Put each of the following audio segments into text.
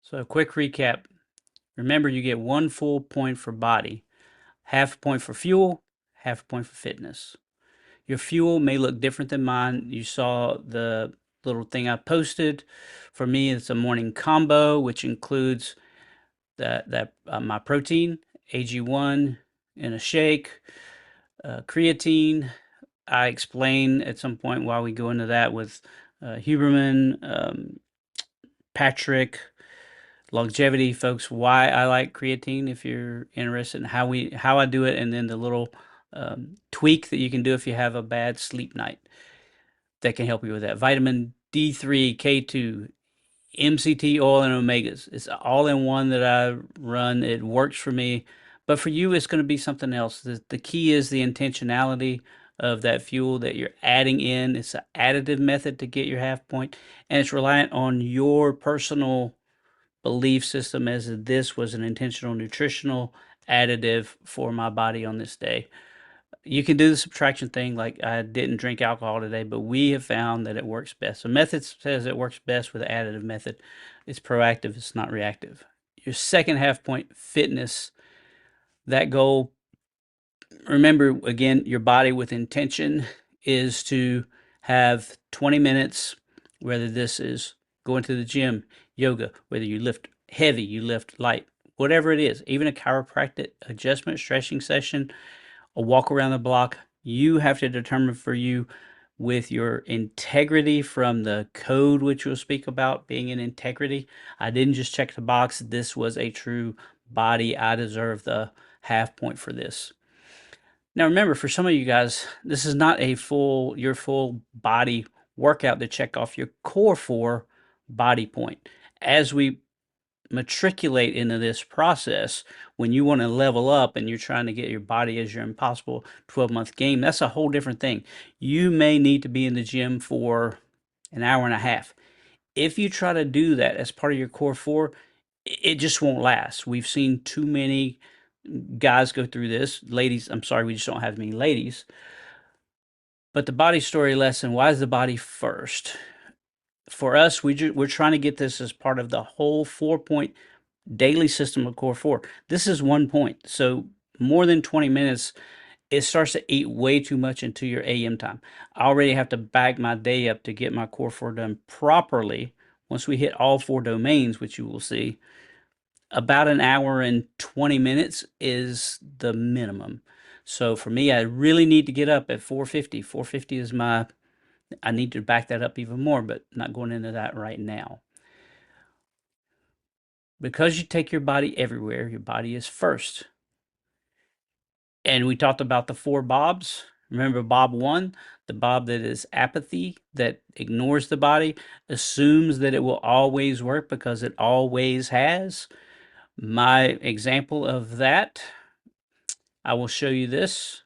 So, quick recap. Remember, you get 1 full point for body, half a point for fuel, half a point for fitness. Your fuel may look different than mine. You saw the little thing I posted. For me, it's a morning combo, which includes my protein, AG1 in a shake, creatine. I explain at some point while we go into that with Huberman, Patrick, longevity folks, why I like creatine if you're interested in how I do it, and then the little tweak that you can do if you have a bad sleep night that can help you with that. Vitamin D3, K2, MCT oil, and omegas. It's all in one that I run. It works for me, but for you it's going to be something else. The key is the intentionality of that fuel that you're adding in. It's an additive method to get your half point, and it's reliant on your personal belief system as this was an intentional nutritional additive for my body on this day. You can do the subtraction thing, like I didn't drink alcohol today, but we have found that it works best. So method says it works best with the additive method. It's proactive, it's not reactive. Your second half point, fitness, that goal, remember again, your body with intention is to have 20 minutes, whether this is going to the gym, yoga, whether you lift heavy, you lift light, whatever it is, even a chiropractic adjustment stretching session, a walk around the block. You have to determine for you with your integrity from the code, which we'll speak about being in integrity. I didn't just check the box. This was a true body. I deserve the half point for this. Now remember, for some of you guys, this is not a your full body workout to check off your core 4 body point. As we matriculate into this process, when you want to level up and you're trying to get your body as your impossible 12-month game, that's a whole different thing. You may need to be in the gym for an hour and a half. If you try to do that as part of your core 4, it just won't last. We've seen too many guys go through this. Ladies, I'm sorry, we just don't have many ladies. But the body story lesson, why is the body first? For us, we're trying to get this as part of the whole 4-point daily system of core 4. This is 1 point. So more than 20 minutes, it starts to eat way too much into your AM time. I already have to back my day up to get my core 4 done properly. Once we hit all 4 domains, which you will see, about an hour and 20 minutes is the minimum. So for me, I really need to get up at 4:50. 4:50 is I need to back that up even more, but not going into that right now. Because you take your body everywhere, your body is first. And we talked about the 4 Bobs. Remember Bob 1, the Bob that is apathy, that ignores the body, assumes that it will always work because it always has. My example of that, I will show you this.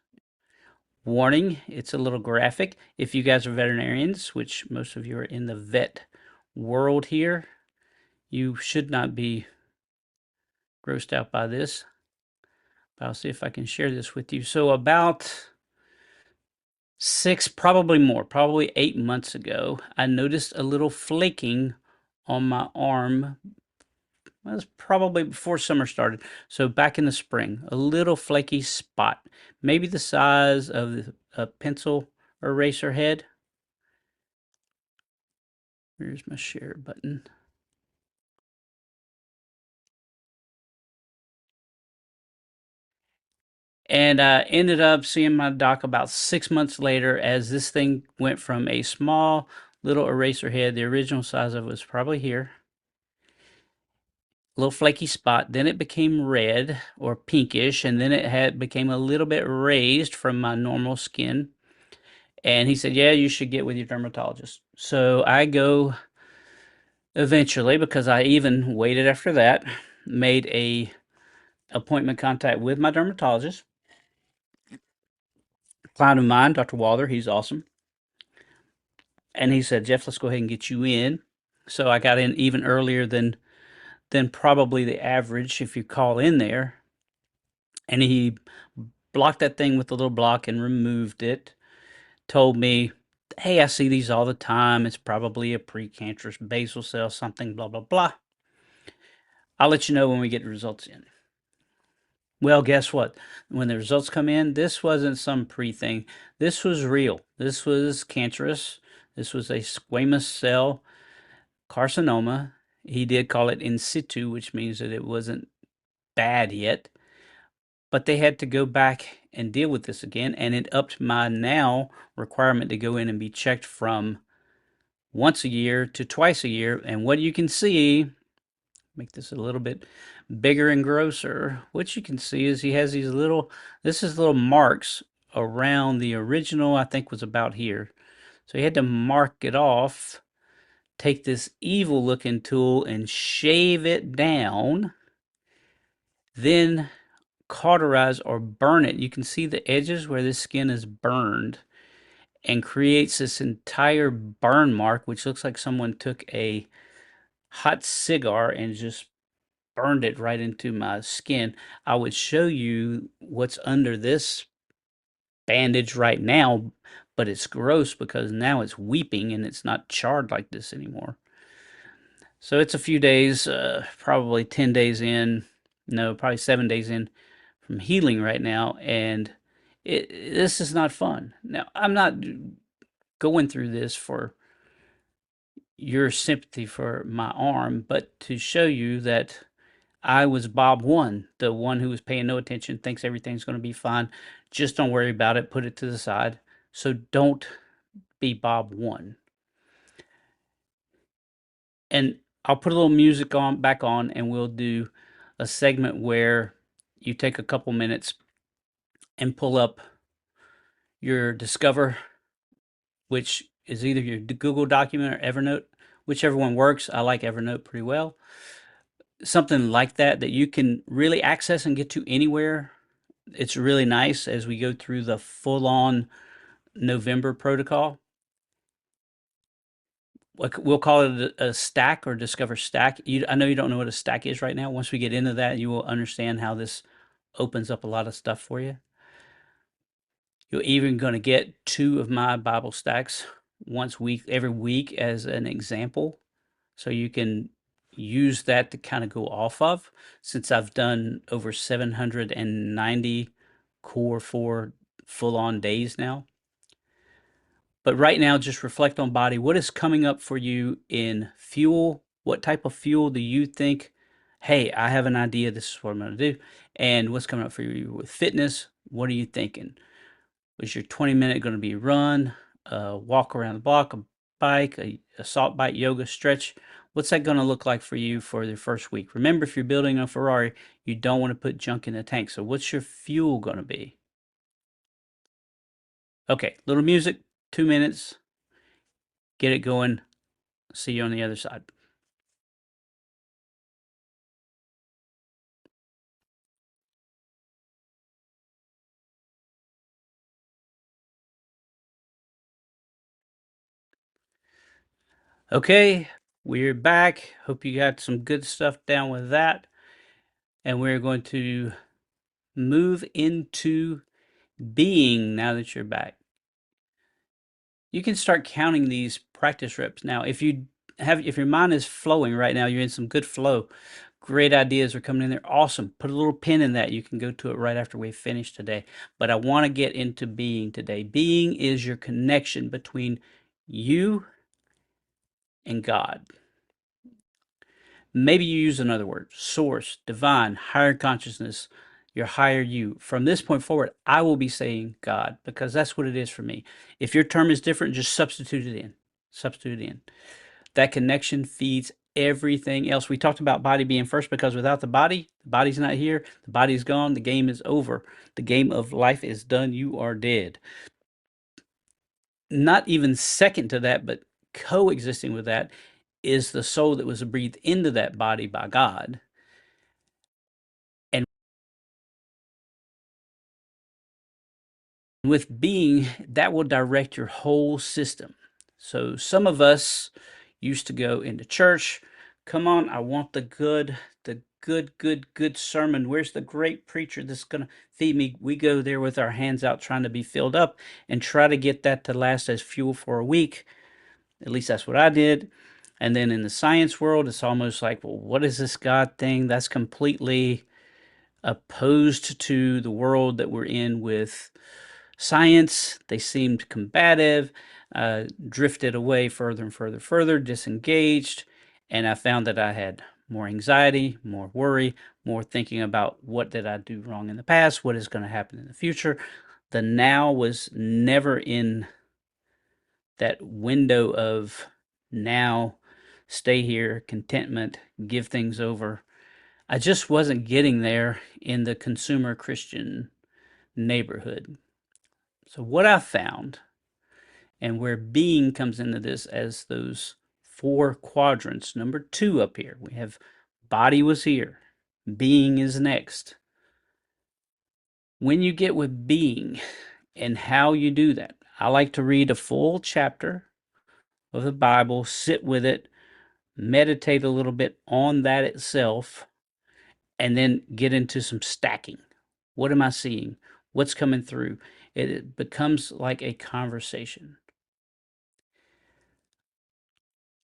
Warning, it's a little graphic. If you guys are veterinarians, which most of you are in the vet world here, you should not be grossed out by this. But I'll see if I can share this with you. So about 6, probably more, probably 8 months ago, I noticed a little flaking on my arm. That was probably before summer started. So back in the spring, a little flaky spot, maybe the size of a pencil eraser head. Here's my share button. And I ended up seeing my doc about 6 months later as this thing went from a small little eraser head, the original size of it was probably here, little flaky spot. Then it became red or pinkish, and then it became a little bit raised from my normal skin. And he said, yeah, you should get with your dermatologist. So I go eventually, because I even waited after that, made a appointment contact with my dermatologist. Client of mine, Dr. Walther, he's awesome. And he said, Jeff, let's go ahead and get you in. So I got in even earlier than probably the average if you call in there. And he blocked that thing with a little block and removed it. Told me, hey, I see these all the time. It's probably a precancerous basal cell, something, blah, blah, blah. I'll let you know when we get the results in. Well, guess what? When the results come in, this wasn't some pre-thing. This was real. This was cancerous. This was a squamous cell carcinoma. He did call it in situ, which means that it wasn't bad yet. But they had to go back and deal with this again, and it upped my now requirement to go in and be checked from once a year to twice a year. And what you can see, make this a little bit bigger and grosser, what you can see is he has these little, this is little marks around the original, I think was about here. So he had to mark it off, take this evil looking tool and shave it down, then cauterize or burn it. You can see the edges where this skin is burned and creates this entire burn mark, which looks like someone took a hot cigar and just burned it right into my skin. I would show you what's under this bandage right now, but it's gross because now it's weeping and it's not charred like this anymore. So it's a few days, probably 10 days in, no, probably 7 days in from healing right now, and this is not fun. Now, I'm not going through this for your sympathy for my arm, but to show you that I was Bob 1, the one who was paying no attention, thinks everything's going to be fine. Just don't worry about it, put it to the side. So don't be Bob 1. And I'll put a little music on back on, and we'll do a segment where you take a couple minutes and pull up your Discover, which is either your Google document or Evernote, whichever one works. I like Evernote pretty well. Something like that you can really access and get to anywhere. It's really nice as we go through the full-on November protocol. We'll call it a stack or Discover Stack. I know you don't know what a stack is right now. Once we get into that, you will understand how this opens up a lot of stuff for you. You're even going to get 2 of my Bible stacks every week as an example. So you can use that to kind of go off of, since I've done over 790 CORE4 full-on days now. But right now, just reflect on body. What is coming up for you in fuel? What type of fuel do you think, hey, I have an idea, this is what I'm going to do? And what's coming up for you with fitness? What are you thinking? Was your 20-minute going to be run, walk around the block, a bike, a salt bike, yoga, stretch? What's that going to look like for you for the first week? Remember, if you're building a Ferrari, you don't want to put junk in the tank. So what's your fuel going to be? Okay, little music, 2 minutes. Get it going. See you on the other side. Okay, we're back. Hope you got some good stuff down with that. And we're going to move into being now that you're back. You can start counting these practice reps now. If your mind is flowing right now, you're in some good flow. Great ideas are coming in there. Awesome. Put a little pin in that. You can go to it right after we finish today. But I want to get into being today. Being is your connection between you and God. Maybe you use another word, source, divine, higher consciousness, your higher you. From this point forward, I will be saying God, because that's what it is for me. If your term is different, just substitute it in. Substitute it in. That connection feeds everything else. We talked about body being first, because without the body's not here. The body's gone. The game is over. The game of life is done. You are dead. Not even second to that, but coexisting with that is the soul that was breathed into that body by God. And with being, that will direct your whole system. So some of us used to go into church. Come on, I want the good sermon. Where's the great preacher that's going to feed me? We go there with our hands out trying to be filled up and try to get that to last as fuel for a week. At least that's what I did. And then in the science world, it's almost like, well, what is this God thing? That's completely opposed to the world that we're in with science. They seemed combative, drifted away further and further, disengaged. And I found that I had more anxiety, more worry, more thinking about what did I do wrong in the past, what is going to happen in the future. The now was never in that window of now, stay here, contentment, give things over. I just wasn't getting there in the consumer Christian neighborhood. So, what I found, and where being comes into this as those 4 quadrants, number 2 up here, we have body was here, being is next. When you get with being and how you do that, I like to read a full chapter of the Bible, sit with it, meditate a little bit on that itself, and then get into some stacking. What am I seeing? What's coming through? It becomes like a conversation.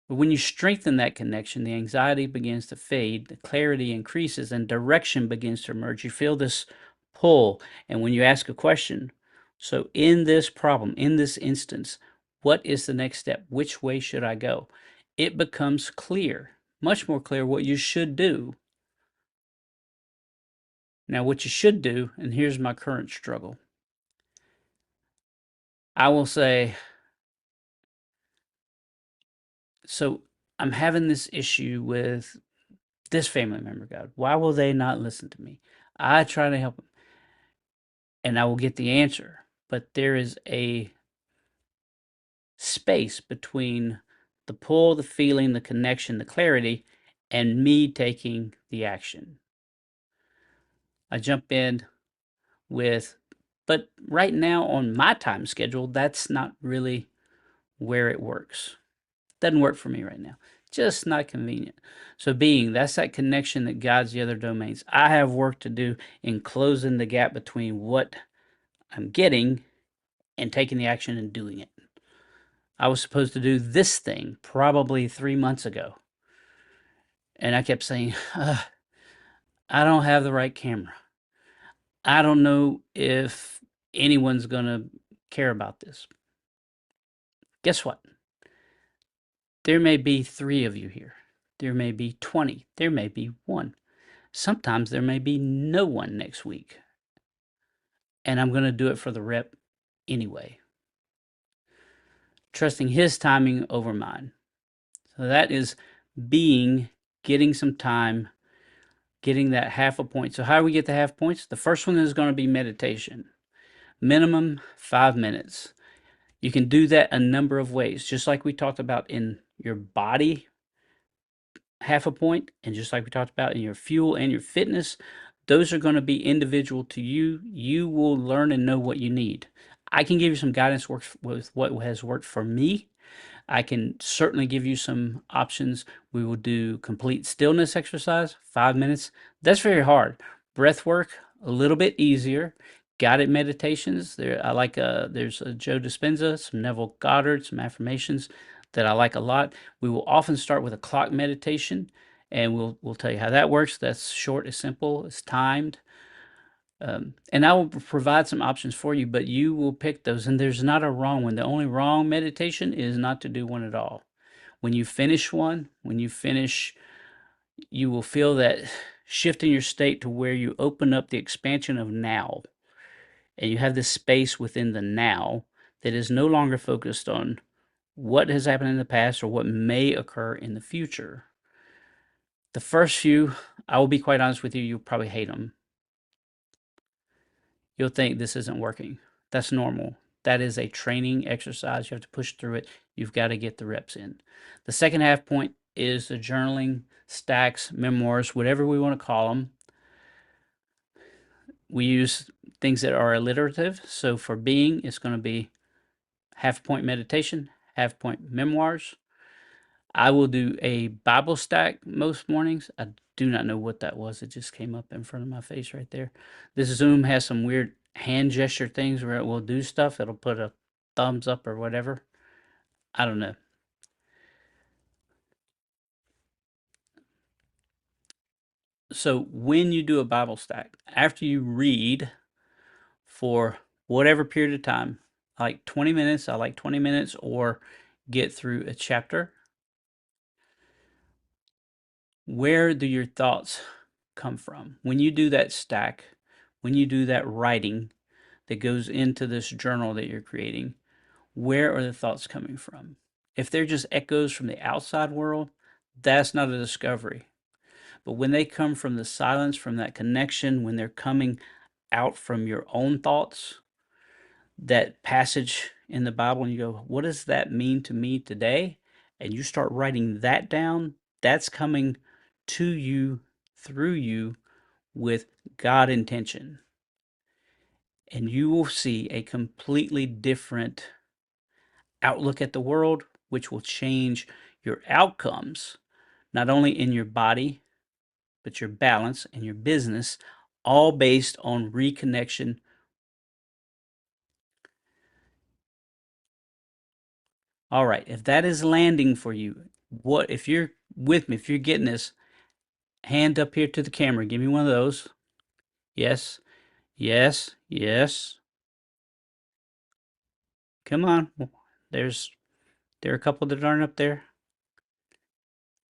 But when you strengthen that connection, the anxiety begins to fade, the clarity increases, and direction begins to emerge. You feel this pull. And when you ask a question, so in this problem, in this instance, what is the next step? Which way should I go? It becomes clear, much more clear what you should do. Now, what you should do, and here's my current struggle. I will say, so I'm having this issue with this family member, God. Why will they not listen to me? I try to help them and I will get the answer. But there is a space between the pull, the feeling, the connection, the clarity, and me taking the action. I jump in with, but right now on my time schedule, that's not really where it works. Doesn't work for me right now. Just not convenient. So being, that's that connection that guides the other domains. I have work to do in closing the gap between what I'm getting and taking the action and doing it. I was supposed to do this thing probably 3 months ago. And I kept saying, I don't have the right camera. I don't know if anyone's going to care about this. Guess what? There may be 3 of you here. There may be 20. There may be 1. Sometimes there may be no one next week. And I'm going to do it for the rep anyway. Trusting his timing over mine. So that is being, getting some time, getting that half a point. So how do we get the half points? The first one is going to be meditation. Minimum 5 minutes. You can do that a number of ways, just like we talked about in your body, half a point, and just like we talked about in your fuel and your fitness. Those are going to be individual to you. You will learn and know what you need. I can give you some guidance with what has worked for me. I can certainly give you some options. We will do complete stillness exercise, 5 minutes. That's very hard. Breath work, a little bit easier. Guided meditations. I like there's a Joe Dispenza, some Neville Goddard, some affirmations that I like a lot. We will often start with a clock meditation, and we'll tell you how that works. That's short, it's simple, it's timed. And I will provide some options for you, but you will pick those. And there's not a wrong one. The only wrong meditation is not to do one at all. When you finish one, you will feel that shift in your state to where you open up the expansion of now. And you have this space within the now that is no longer focused on what has happened in the past or what may occur in the future. The first few, I will be quite honest with you, you'll probably hate them. You'll think this isn't working. That's normal. That is a training exercise. You have to push through it. You've got to get the reps in. The second half point is the journaling, stacks, memoirs, whatever we want to call them. We use things that are alliterative. So for being, it's going to be half point meditation, half point memoirs. I will do a Bible stack most mornings. I do not know what that was. It just came up in front of my face right there. This Zoom has some weird hand gesture things where it will do stuff. It'll put a thumbs up or whatever. I don't know. So when you do a Bible stack, after you read for whatever period of time, like 20 minutes, I like 20 minutes, or get through a chapter, where do your thoughts come from? When you do that stack, when you do that writing that goes into this journal that you're creating, where are the thoughts coming from? If they're just echoes from the outside world, that's not a discovery. But when they come from the silence, from that connection, when they're coming out from your own thoughts, that passage in the Bible, and you go, what does that mean to me today? And you start writing that down, that's coming to you, through you, with God intention. And you will see a completely different outlook at the world, which will change your outcomes, not only in your body, but your balance and your business, all based on reconnection. All right, if that is landing for you, what if you're with me, if you're getting this, hand up here to the camera. Give me one of those. Yes, yes, yes. Come on. There's there are a couple that aren't up there.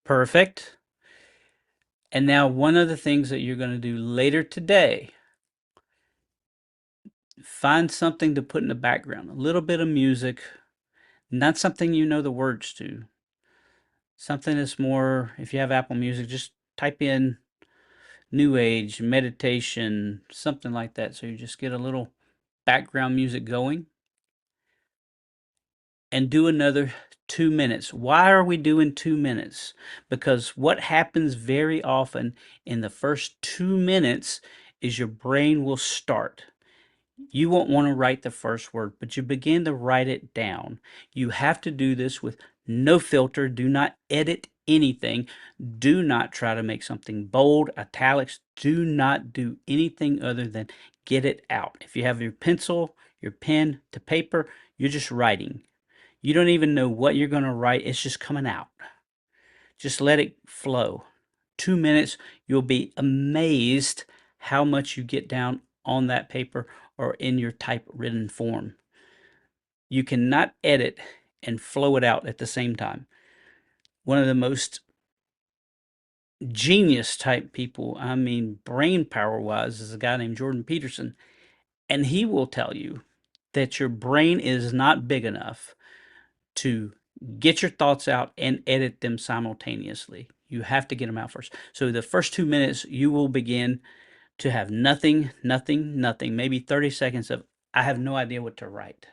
Perfect. And now one of the things that you're going to do later today, find something to put in the background, a little bit of music, not something you know the words to. Something that's more, if you have Apple Music, just type in New Age, meditation, something like that. So you just get a little background music going and do another 2 minutes. Why are we doing 2 minutes? Because what happens very often in the first 2 minutes is your brain will start. You won't want to write the first word, but you begin to write it down. You have to do this with no filter. Do not edit anything. Do not try to make something bold, italics. Do not do anything other than get it out. If you have your pencil, your pen to paper, you're just writing. You don't even know what you're going to write. It's just coming out. Just let it flow. 2 minutes, you'll be amazed how much you get down on that paper or in your typewritten form. You cannot edit and flow it out at the same time. One of the most genius type people, I mean, brain power wise, is a guy named Jordan Peterson. And he will tell you that your brain is not big enough to get your thoughts out and edit them simultaneously. You have to get them out first. So the first 2 minutes, you will begin to have nothing, nothing, nothing, maybe 30 seconds of, I have no idea what to write.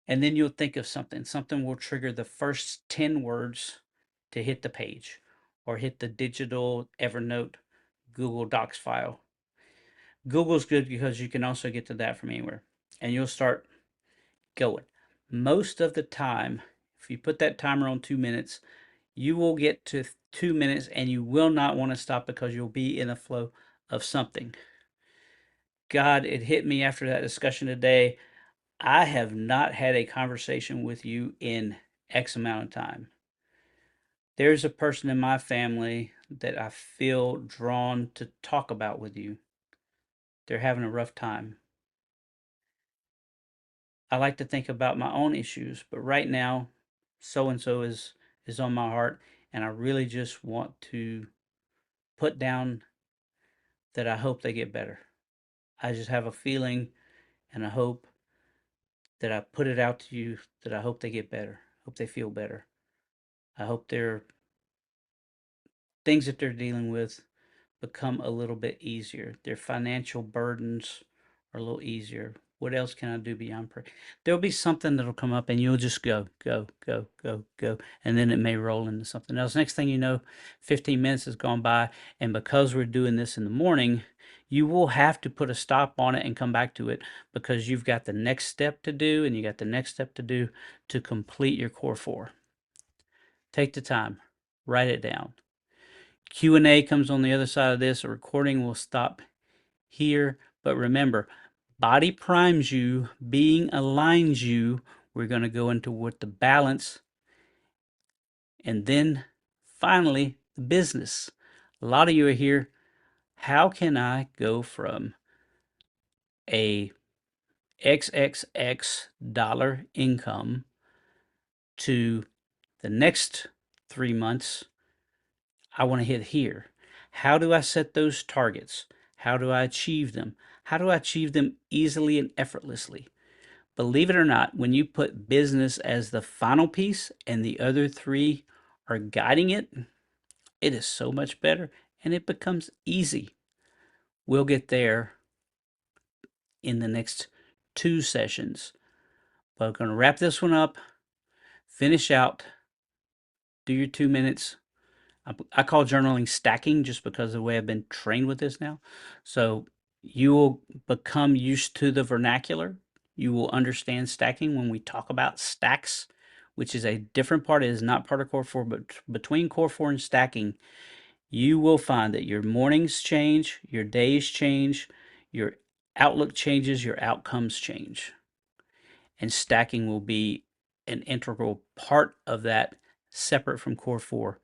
And then you'll think of something. Something will trigger the first 10 words to hit the page or hit the digital Evernote Google Docs file. Google's good because you can also get to that from anywhere. And you'll start going. Most of the time, if you put that timer on 2 minutes, you will get to 2 minutes and you will not want to stop because you'll be in a flow of something. God, it hit me after that discussion today. I have not had a conversation with you in X amount of time. There's a person in my family that I feel drawn to talk about with you. They're having a rough time. I like to think about my own issues, but right now, so and so is on my heart, and I really just want to put down that I hope they get better. I just have a feeling and a hope that I put it out to you that I hope they get better. Hope they feel better. I hope their things that they're dealing with become a little bit easier. Their financial burdens are a little easier. What else can I do beyond pray? There'll be something that'll come up and you'll just go, go, go, go, go. And then it may roll into something else. Next thing you know, 15 minutes has gone by. And because we're doing this in the morning, you will have to put a stop on it and come back to it because you've got the next step to do and you got the next step to do to complete your core four. Take the time, write it down. Q&A comes on the other side of this. A recording will stop here. But remember, body primes you, being aligns you. We're going to go into what the balance and then finally the business. A lot of you are here. How can I go from a XXX dollar income to the next 3 months? I want to hit here. How do I set those targets? How do I achieve them? How do I achieve them easily and effortlessly? Believe it or not, when you put business as the final piece and the other three are guiding it, it is so much better and it becomes easy. We'll get there in the next 2 sessions. But I'm going to wrap this one up, finish out, do your 2 minutes. I call journaling stacking just because of the way I've been trained with this now. So you will become used to the vernacular. You will understand stacking when we talk about stacks, which is a different part. It is not part of Core 4, but between Core 4 and stacking, you will find that your mornings change, your days change, your outlook changes, your outcomes change. And stacking will be an integral part of that, separate from Core 4.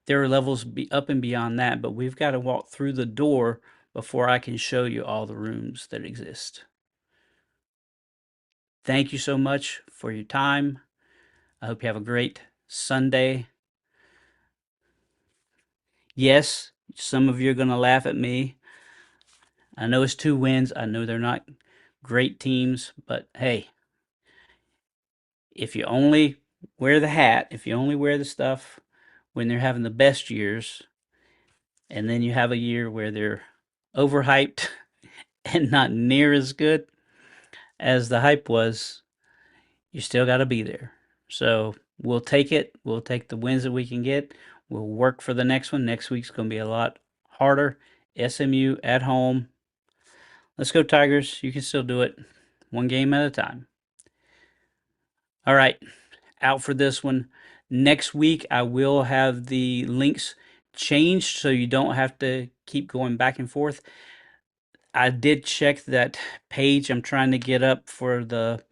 There are levels up and beyond that, but we've got to walk through the door before I can show you all the rooms that exist. Thank you so much for your time. I hope you have a great Sunday. Yes, some of you are going to laugh at me. I know it's 2 wins. I know they're not great teams, but hey, if you only wear the hat, if you only wear the stuff when they're having the best years, and then you have a year where they're overhyped and not near as good as the hype was, you still got to be there. So we'll take it. We'll take the wins that we can get. We'll work for the next one. Next week's going to be a lot harder. SMU at home. Let's go, Tigers. You can still do it. One game at a time. All right. Out for this one. Next week, I will have the links changed so you don't have to keep going back and forth. I did check that page I'm trying to get up for the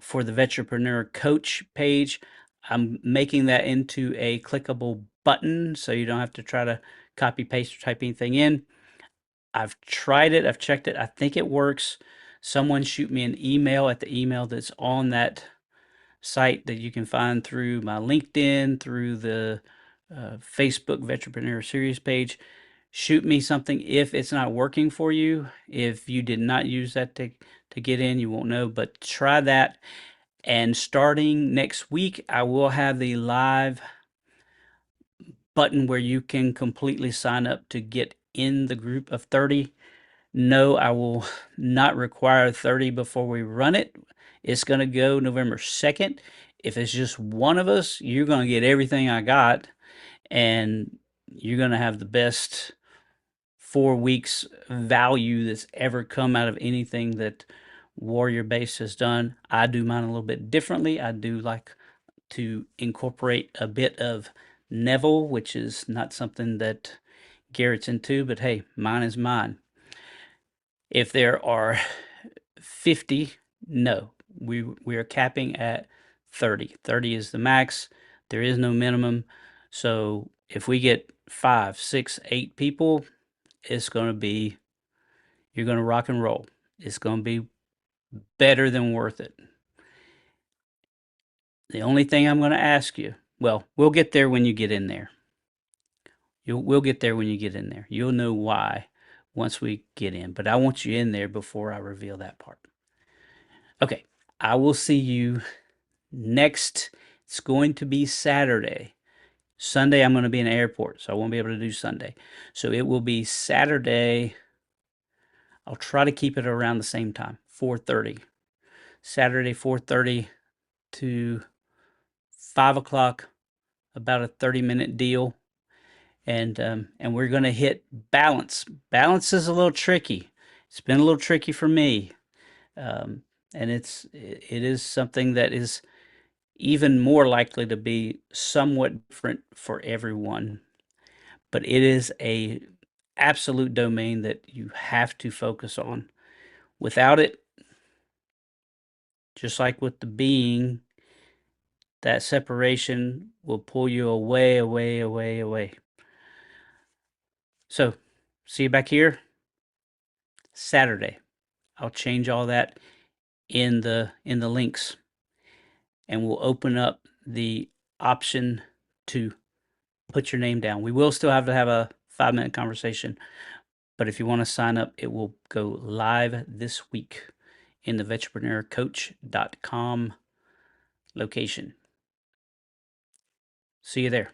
Vetripreneur coach page. I'm making that into a clickable button so you don't have to try to copy paste or type anything in. I've tried it, I've checked it, I think it works. Someone shoot me an email at the email that's on that site that you can find through my LinkedIn, through the Facebook Vetripreneur Series page. Shoot me something if it's not working for you. If you did not use that to get in, you won't know, but try that. And starting next week, I will have the live button where you can completely sign up to get in the group of 30. No, I will not require 30 before we run it. It's going to go November 2nd. If it's just one of us, you're going to get everything I got, and you're going to have the best 4 weeks value that's ever come out of anything that Warrior Base has done. I do mine a little bit differently. I do like to incorporate a bit of Neville, which is not something that Garrett's into, but hey, mine is mine. If there are 50, no, we are capping at 30. 30 is the max. There is no minimum. So if we get 5, 6, 8 people, it's going to be, you're going to rock and roll. It's going to be better than worth it. The only thing I'm going to ask you, well, we'll get there when you get in there. We'll get there when you get in there. You'll know why once we get in, but I want you in there before I reveal that part. Okay, I will see you next. It's going to be Saturday. Sunday, I'm going to be in the airport, so I won't be able to do Sunday. So it will be Saturday. I'll try to keep it around the same time, 4:30. Saturday, 4:30 to 5 o'clock, about a 30-minute deal. And we're going to hit balance. Balance is a little tricky. It's been a little tricky for me. And it is something that is even more likely to be somewhat different for everyone. But it is a absolute domain that you have to focus on. Without it, just like with the being, that separation will pull you away, away, away, away. So see you back here Saturday. I'll change all that in the links, and we'll open up the option to put your name down. We will still have to have a 5-minute conversation, but if you want to sign up, it will go live this week in the vetrepreneurcoach.com location. See you there.